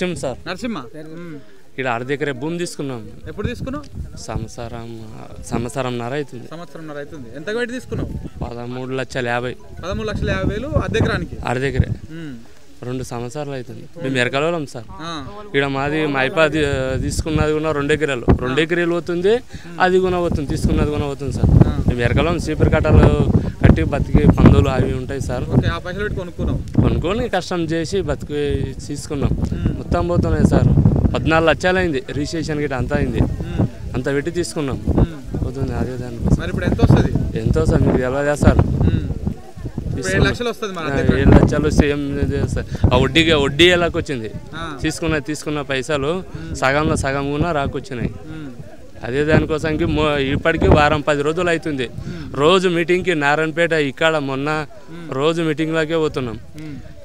Sir Narasimha ఇక్కడ అర్ధెకరే భూమి తీసుకున్నాం. ఎప్పుడు తీసుకున్నావు? సంవత్సరంన్నర అవుతుంది. సంవత్సరంన్నర అవుతుంది. ఎంత పెట్టి తీసుకున్నావు? 13,50,000. 13,50,000 అర్ధెకరానికి? అర్ధెకరే 2 సంవత్సరాలు అవుతుంది. మేము ఎరకలోళ్ళం సార్. ఇక్కడ మాది మైపా తీసుకున్నది కూడా 2 ఎకరాలు 2 ఎకరాలు పోతుంది. అది కూడా పోతుంది, తీసుకున్నది కూడా పోతుంది సార్. మేము ఎరకలోం చీపురు కట్టలు కట్టి బతికి పందులు అవి ఉంటాయి సార్. కొనుక్కొని కష్టం చేసి బతికి తీసుకున్నాం. మొత్తం పోతున్నాయి సార్. 14 లక్షలు అయింది రిజిస్ట్రేషన్ గిట్ట అంతా అయింది. అంత పెట్టి తీసుకున్నాం. పోతుంది అదే దానికి. ఎంత వస్తుంది మీకు తెలియదా సార్? 7 లక్షలు సేమ్ వడ్డీ ఎలాగ వచ్చింది. తీసుకున్న పైసలు సగంలో సగం కూడా రాకొచ్చినాయి. అదే దానికోసానికి ఇప్పటికీ వారం 10 రోజులు అవుతుంది. రోజు మీటింగ్కి నారాయణపేట ఇక్కడ మొన్న రోజు మీటింగ్లోకే పోతున్నాం.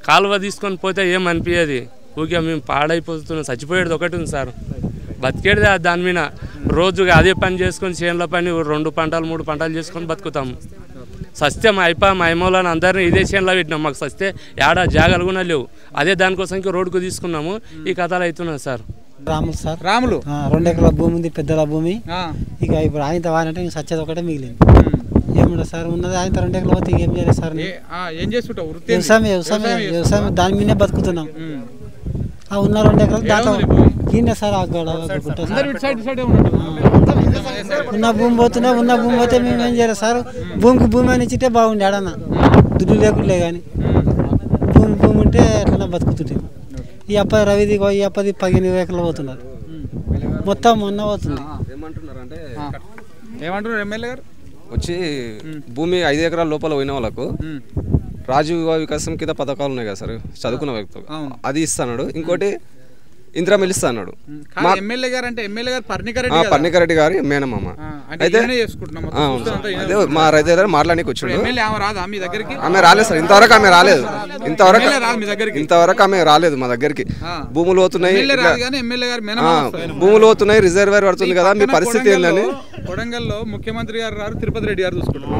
కాలువ తీసుకొని పోతే ఏమనిపించేది. ఊరికే మేము పాడైపోతున్నాం. చచ్చిపోయేది ఒకటి ఉంది సార్, బతికేది దాని మీద. రోజుగా అదే పని చేసుకొని చేనుల పని 2 పంటలు 3 పంటలు చేసుకొని బతుకుతాము. సస్తే మా అమ్మోళ్ళని అందరినీ ఇదే చేనులో పెట్టినాం. మాకు సస్తే ఏడా జాగాలు కూడా లేవు. అదే దానికోసం రోడ్డుకు తీసుకున్నాము. ఈ కథలు అవుతున్నాయి సార్. రాములు సార్. రాములు 2 ఎకరాల భూమి ఉంది, పెద్దల భూమి. ఇక ఇప్పుడు ఆయన వారంటే సచ్చేది ఒకటే మిగిలింది. ఏముండదు సార్, ఉన్నది ఆయన 2 ఎకరాలు పోతే ఏం చేయాలి సార్? వ్యవసాయం దాని మీదే బతుకుతున్నాం. ఉన్న 2 ఎకరాలు దాంట్లో ఈయన సార్. ఉన్న భూమి పోతున్నా, ఉన్న భూమి పోతే మేము ఏం చేయాలి సార్? భూమి అని ఇచ్చితే బాగుండే ఆడన్నా, దుడ్డు లేకుండే కానీ భూమి ఉంటే ఎట్లా బతుకుతుంటే. ఈ అప్పది రవిది ఈ అప్పది 15 ఎకరాలు పోతున్నారు. మొత్తం మొన్న పోతుంది. ఏమంటున్నారు ఎమ్మెల్యే గారు? వచ్చి భూమి 5 ఎకరాల లోపల పోయిన వాళ్ళకు రాజీవ్ వికాసం కింద పథకాలు ఉన్నాయి కదా సార్, చదువుకున్న వ్యక్తులు అది ఇస్తాడు. ఇంకోటి ఇందిరా మిల్ ఇస్తాడు. ఎమ్మెల్యే గారు అంటే ఎమ్మెల్యే గారు పర్ణికారెడ్డి గారి మేనమామ. అయితే అదే మా రైతు దగ్గర మాట్లాడానికి వచ్చాడు. ఆమె రాలేదు సార్ ఇంతవరకు. ఆమె రాలేదు ఇంతవరకు ఆమె రాలేదు మా దగ్గరికి. భూములు పోతున్నాయి, భూములు పోతున్నాయి, రిజర్వేర్ పడుతుంది కదా, మీ పరిస్థితి ఏందని. కొడంగల్లో ముఖ్యమంత్రి గారు రారు, తిరుపతి రెడ్డి గారు చూసుకుంటారు.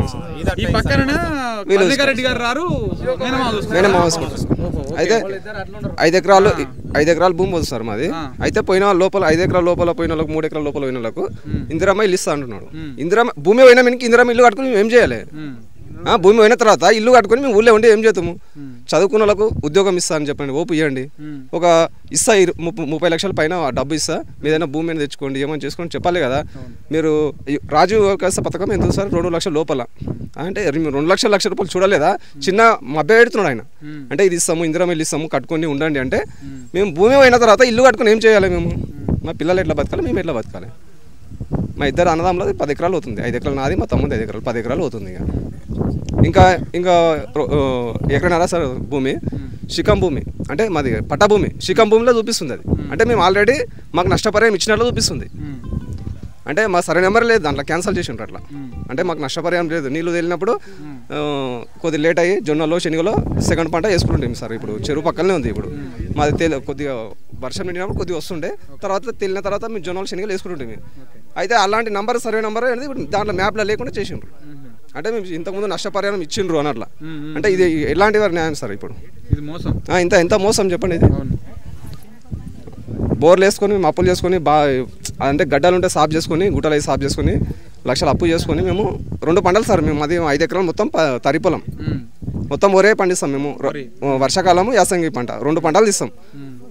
అయితే 5 ఎకరాలు భూమి పోతుంది సార్ మాది. అయితే పోయిన లోపల 5 ఎకరాల లోపల పోయిన వాళ్ళకి 3 ఎకరాల లోపల పోయిన వాళ్ళకు ఇందిరామ్మ ఇల్లు ఇస్తా అంటున్నాడు. భూమి పోయినా మీకు ఇందిరామ్మ ఇల్లు కట్టుకుని మేము ఏం చేయాలి? భూమి పోయిన తర్వాత ఇల్లు కట్టుకుని మేము ఊళ్ళో ఉండి ఏం చేస్తాము? చదువుకున్న వాళ్ళకు ఉద్యోగం ఇస్తా అని చెప్పండి, ఓపు ఇవ్వండి. ఒక ఇస్తా 30 లక్షల పైన డబ్బు ఇస్తా, మీదైనా భూమి మీద తెచ్చుకోండి, ఏమైనా చేసుకోండి చెప్పాలి కదా. మీరు రాజీవ్ వికాస పథకం ఎంత సార్? 2 లక్షల లోపల. అంటే 2 లక్షల రూపాయలు చూడలేదా? చిన్న మభ్య పెడుతున్నాడు ఆయన. అంటే ఇది ఇస్తాము, ఇందిరామ్మ ఇల్లు ఇస్తాము, కట్టుకొని ఉండండి అంటే. మేము భూమి పోయిన తర్వాత ఇల్లు కట్టుకొని ఏం చేయాలి? మేము మా పిల్లలు ఎట్లా బతకాలి, మేము ఎట్లా బతకాలి? మా ఇద్దరు అన్నదమ్ములో 10 ఎకరాలు అవుతుంది. 5 ఎకరాలు నాది, మా తమ్ముది 5 ఎకరాలు, 10 ఎకరాలు అవుతుంది. ఇంకా ఎక్కడన్నారా సార్ భూమి శిఖం భూమి, అంటే మాది పట్టా భూమి శిఖం భూమిలో చూపిస్తుంది. అది అంటే మేము ఆల్రెడీ మాకు నష్టపరిహారం ఇచ్చినట్లు చూపిస్తుంది. అంటే మా సరైన నెంబర్ లేదు, దాంట్లో క్యాన్సిల్ చేసిండ్రు అట్లా. అంటే మాకు నష్టపరిహారం లేదు. నీళ్ళు తేలినప్పుడు కొద్దిగా లేట్ అయ్యి జొన్నలో శనిగలో సెకండ్ పంట వేసుకుంటాం సార్. ఇప్పుడు చెరువు పక్కనే ఉంది. ఇప్పుడు మాది కొద్దిగా వర్షం నిండినప్పుడు కొద్దిగా వస్తుండే, తర్వాత తేలిన తర్వాత మేము జొన్నలు శనిగలు వేసుకుంటుంటే. అయితే అలాంటి నంబర్ సర్వే నెంబర్ అనేది ఇప్పుడు దాంట్లో మ్యాప్లో లేకుండా చేసిండ్రు. అంటే మేము ఇంతకుముందు నష్టపరిహారం ఇచ్చిండ్రు అని అట్లా. అంటే ఇది ఎలాంటి వారి న్యాయం సార్? ఇప్పుడు ఎంత మోసం చెప్పండి. ఇది బోర్లు వేసుకొని మేము అప్పులు చేసుకొని అంటే గడ్డలు ఉంటే సాఫ్ చేసుకొని, గుట్టలు అవి సాఫ్ చేసుకొని, లక్షలు అప్పు చేసుకొని మేము 2 పంటలు సార్. మేము అది 5 ఎకరాలు మొత్తం తరి పొలం మొత్తం ఒరే పండిస్తాం మేము. వర్షాకాలము యాసంగి పంట 2 పంటలు తీస్తాం.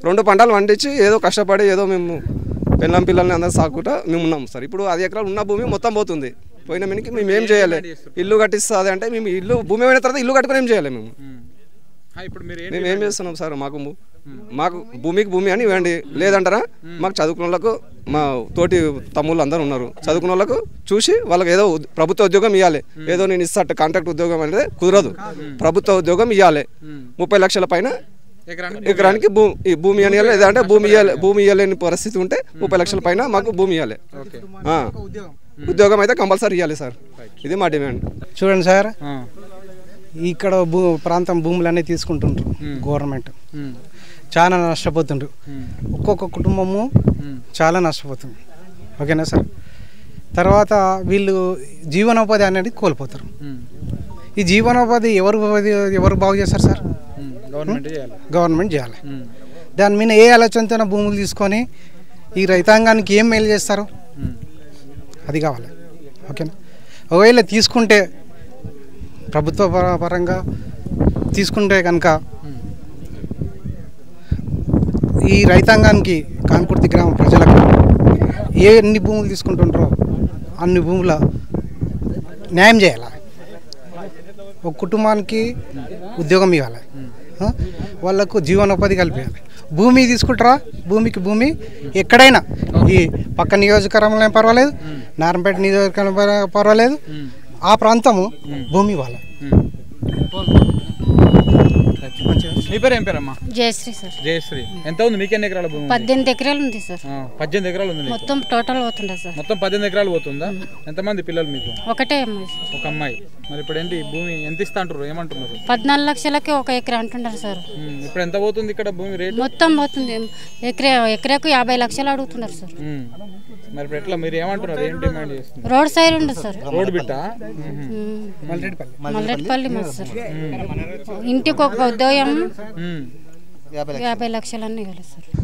2 పంటలు పండించి ఏదో కష్టపడి ఏదో మేము పిల్లల్ని అందరూ సాగుకుంటా మేము ఉన్నాం సార్. ఇప్పుడు 5 ఎకరాలు ఉన్న భూమి మొత్తం పోతుంది. పోయిన మీనికి మేము ఏం చేయాలి? ఇల్లు కట్టిస్తుంది అంటే మేము భూమి అయిన తర్వాత ఇల్లు కట్టుకొని ఏం చేయాలి? మేము ఏం చేస్తున్నాం సార్? మాకు భూమి అని ఇవ్వండి, లేదంటారా మాకు చదువుకున్న వాళ్ళకు, మా తోటి తమ్ముళ్ళు అందరూ ఉన్నారు, చదువుకున్న వాళ్ళకు చూసి వాళ్ళకి ఏదో ప్రభుత్వ ఉద్యోగం ఇవ్వాలి. ఏదో నేను ఇస్తా కాంట్రాక్ట్ ఉద్యోగం అనేది కుదరదు. ప్రభుత్వ ఉద్యోగం ఇవ్వాలి. 30 లక్షల పైన ఎకరానికి భూమి అని ఇవ్వాలి. లేదంటే భూమి ఇవ్వలేని పరిస్థితి ఉంటే 30 లక్షల పైన మాకు భూమి ఇవ్వాలి. ఉద్యోగం అయితే కంపల్సరీ ఇవ్వాలి సార్. ఇది మా డిమాండ్. చూడండి సార్, ఇక్కడ ప్రాంతం భూములన్నీ తీసుకుంటుండ్రు గవర్నమెంట్. చాలా నష్టపోతుండ్రు. ఒక్కొక్క కుటుంబము చాలా నష్టపోతుంది. ఓకేనా సార్? తర్వాత వీళ్ళు జీవనోపాధి అనేది కోల్పోతారు. ఈ జీవనోపాధి ఎవరు బాగు చేస్తారు సార్? గవర్నమెంట్ చేయాలి. దాని మీద ఏ ఆలోచనతో భూములు తీసుకొని ఈ రైతాంగానికి ఏం మేలు చేస్తారు అది కావాలి. ఓకేనా? ఒకవేళ తీసుకుంటే ప్రభుత్వ పరంగా తీసుకుంటే కనుక ఈ రైతాంగానికి కాన్కుర్తి గ్రామ ప్రజలకు ఎన్ని భూములు తీసుకుంటుంటారో అన్ని భూముల న్యాయం చేయాలి. ఒక కుటుంబానికి ఉద్యోగం ఇవ్వాలి, వాళ్ళకు జీవనోపాధి కల్పించాలి. భూమి తీసుకుంటారా, భూమికి భూమి ఎక్కడైనా ఈ పక్క నియోజకవర్గంలో పర్వాలేదు, నారాయణపేట నియోజకవర్గంలో పర్వాలేదు, ఆ ప్రాంతము భూమి ఇవ్వాలి. మీ పేరు ఏం పేరమ్మా? జయశ్రీ సార్. జయశ్రీ. ఎంత ఉంది మీకు? ఎన్ని ఎకరాల భూమి? 18 ఎకరాలు ఉంది సార్. 18 ఎకరాలు ఉంది. మొత్తం టోటల్ పోతుందా సార్? మొత్తం 18 ఎకరాలు పోతుందా? ఎంతమంది పిల్లలు మీకు? ఒకటే అమ్మాయి సార్. ఒక అమ్మాయి. మరి ఇప్పుడు ఏంటి భూమి ఎంత ఇస్తా అంటారు, ఏమంటున్నారు? 14 లక్షలకి 1 ఎకరా అంటున్నారు సార్. ఇప్పుడు ఎంత పోతుంది ఇక్కడ భూమి రేట్? మొత్తం పోతుంది, ఎకరాకు 50 లక్షలు అడుగుతున్నారు సార్. మరి ఇప్పుడు ఎట్లా, మీరు ఏమంటున్నారు, ఏం డిమాండ్ చేస్తున్నారు? రోడ్ సైడ్ ఉండదు సార్, రోడ్ బిట్ట మల్లెట్పల్లి మాది సార్. ఇంటికి ఒక ఉద్యోగం 50 లక్షలన్నీ ఇవ్వాలి సార్.